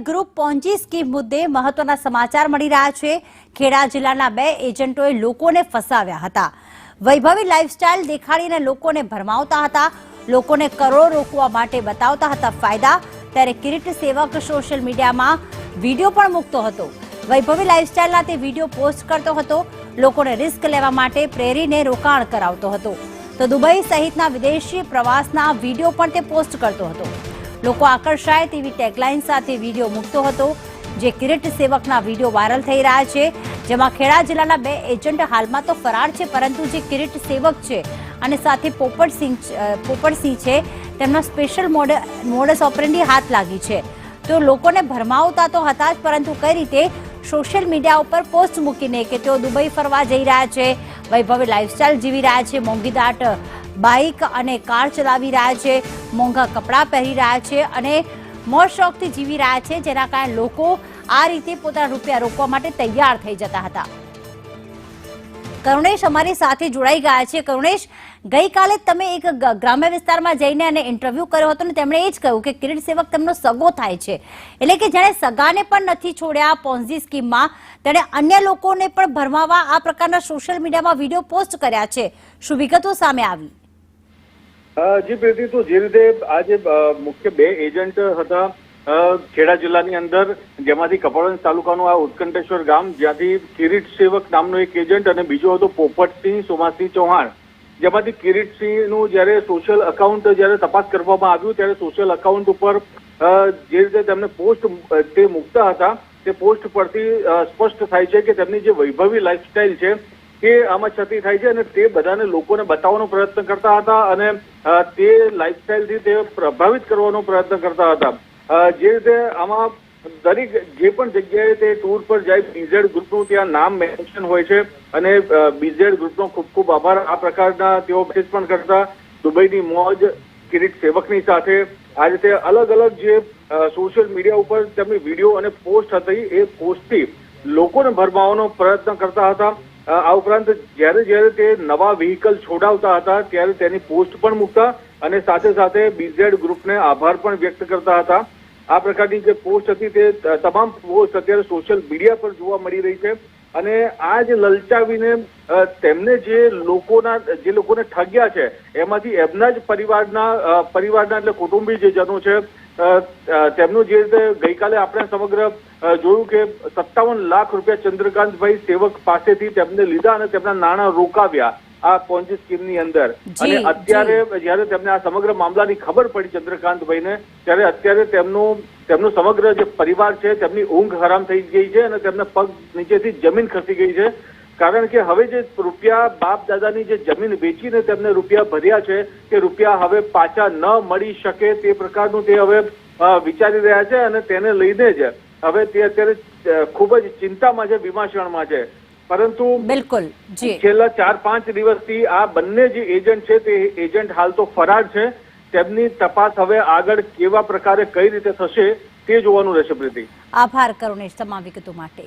Group Ponzi scheme મુદ્દે મહત્વના સમાચાર મળી રહ્યા છે। ખેડા જિલ્લાના 2 એજન્ટોએ લોકોને ફસાવ્યા હતા। વૈભવી લાઇફસ્ટાઇલ દેખાડીને લોકોને ભરમાવતા હતા। લોકોને કરોડો રોકવા માટે બતાવતા હતા ફાયદા। ત્યારે કિરીટ સેવક સોશિયલ મીડિયામાં વિડીયો પણ મૂકતો હતો। વૈભવી લાઇફસ્ટાઇલના તે વિડીયો પોસ્ટ કરતો હતો। લોકોને રિસ્ક લેવા માટે પ્રેરીને રોકાણ કરાવતો હતો। તો દુબઈ સહિતના વિદેશી પ્રવાસના વિડીયો પણ તે પોસ્ટ કરતો હતો। લોકો આકર્ષાય તેવી ટેગલાઇન સાથે વિડીયો મૂકતો હતો, જે કિરીટ સેવકના વિડીયો વાયરલ થઈ રહ્યા છે। જેમાં ખેડા જિલ્લાના 2 એજન્ટ હાલમાં તો ફરાર છે, પરંતુ જે કિરીટ સેવક છે અને સાથે પોપટસિંહ છે, તેમનો સ્પેશિયલ મોડસ ઓપરેન્ડી હાથ લાગી છે। તો લોકોને ભરમાવતા તો હતા જ, પરંતુ કઈ રીતે સોશિયલ મીડિયા ઉપર પોસ્ટ મૂકીને કે તેઓ દુબઈ ફરવા જઈ રહ્યા છે, વૈભવી લાઇફસ્ટાઇલ જીવી રહ્યા છે, મોંઘીદાટ બાઇક અને કાર ચલાવી રહ્યા છે, મોંઘા કપડાં પહેરી રહ્યા છે અને મોજ શોખથી જીવી રહ્યા છે, જેના કારણે લોકો આ રીતે પોતાના રૂપિયા રોકવા માટે તૈયાર થઈ જતા હતા। કરુણેશ અમારી સાથે જોડાઈ ગયા છે। કરુણેશ, ગઈકાલે તમે એક ગ્રામ્ય વિસ્તારમાં જઈને અને ઇન્ટરવ્યુ કર્યો હતો ને તેમણે એ જ કહ્યું કે કિરીટ સેવક તેમનો સગો થાય છે, એટલે કે જેણે સગાને પણ નથી છોડ્યા પોન્જી સ્કીમમાં, તેણે અન્ય લોકોને પણ ભરમાવા આ પ્રકારના સોશિયલ મીડિયામાં વિડીયો પોસ્ટ કર્યા છે। શું વિગતો સામે આવી? જી પ્રીતિ, તો જે રીતે આજે મુખ્ય 2 એજન્ટ હતા ખેડા જિલ્લાની અંદર, જેમાંથી કપડવંજ તાલુકાનું આ ઉત્કંઠેશ્વર ગામ, જ્યાંથી કિરીટ સેવક નામનો એક એજન્ટ અને બીજો હતો પોપટસિંહ સોમાસિંહ ચૌહાણ, જેમાંથી કિરીટસિંહનું જ્યારે સોશિયલ અકાઉન્ટ જ્યારે તપાસ કરવામાં આવ્યું ત્યારે સોશિયલ અકાઉન્ટ ઉપર જે રીતે તેમને પોસ્ટ તે મૂકતા હતા, તે પોસ્ટ પરથી સ્પષ્ટ થાય છે કે તેમની જે વૈભવી લાઇફસ્ટાઇલ છે તે આમાં છતી થાય છે અને તે બધાને લોકોને બતાવવાનો પ્રયત્ન કરતા હતા અને તે લાઇફસ્ટાઇલથી તે પ્રભાવિત કરવાનો પ્રયત્ન કરતા હતા। જે રીતે આમાં દરેક જે પણ જગ્યાએ તે ટૂર પર જાય, બીઝેડ ગ્રુપનું ત્યાં નામ મેન્શન હોય છે અને બીઝેડ ગ્રુપનો ખૂબ ખૂબ આભાર આ પ્રકારના તેઓ મેસેજ પણ કરતા। દુબઈની મોજ કિરીટ સેવકની સાથે આ રીતે અલગ અલગ જે સોશિયલ મીડિયા ઉપર તેમની વિડીયો અને પોસ્ટ હતી, એ પોસ્ટથી લોકોને ભરમાવવાનો પ્રયત્ન કરતા હતા। આ ઉપરાંત જ્યારે તે નવા વ્હીકલ છોડાવતા હતા ત્યારે તેની પોસ્ટ પણ મૂકતા અને સાથે સાથે બીઝેડ ગ્રુપને આભાર પણ વ્યક્ત કરતા હતા। આ પ્રકારની જે પોસ્ટ હતી તે તમામ પોસ્ટ અત્યારે સોશિયલ મીડિયા પર જોવા મળી રહી છે અને આ જ લલચાવીને તેમને જે લોકોને ઠગ્યા છે, એમાંથી એમના જ પરિવારના એટલે કુટુંબીજનો છે, તેમનું જે રીતે ગઈકાલે આપણે સમગ્ર જોયું કે 57 લાખ રૂપિયા ચંદ્રકાંતભાઈ સેવક પાસેથી તેમને લીધા અને તેમના નાણાં રોકાવ્યા આ પોન્જી સ્કીમની અંદર। અને અત્યારે જયારે તેમને આ સમગ્ર મામલાની ખબર પડી ચંદ્રકાંતભાઈને, ત્યારે અત્યારે તેમનો સમગ્ર જે પરિવાર છે તેમની ઊંઘ હરામ થઈ ગઈ છે અને તેમના પગ નીચેથી જમીન ખસી ગઈ છે, કારણ કે હવે જે રૂપિયા બાપ દાદાની જે જમીન વેચીને તેમને રૂપિયા ભર્યા છે તે રૂપિયા હવે પાછા ન મળી શકે તે પ્રકારનું તે હવે વિચારી રહ્યા છે અને તેને લઈને જ હવે તે અત્યારે ખૂબ જ ચિંતામાં છે, વિમાશણમાં છે। પરંતુ બિલકુલ છેલ્લા 4-5 દિવસથી આ બંને જે એજન્ટ છે તે એજન્ટ હાલ તો ફરાર છે। તેમની તપાસ હવે આગળ કેવા પ્રકારે કઈ રીતે થશે તે જોવાનું રહેશે। પ્રીતિ, આભાર કરુણેશ તમામ વિગતો માટે।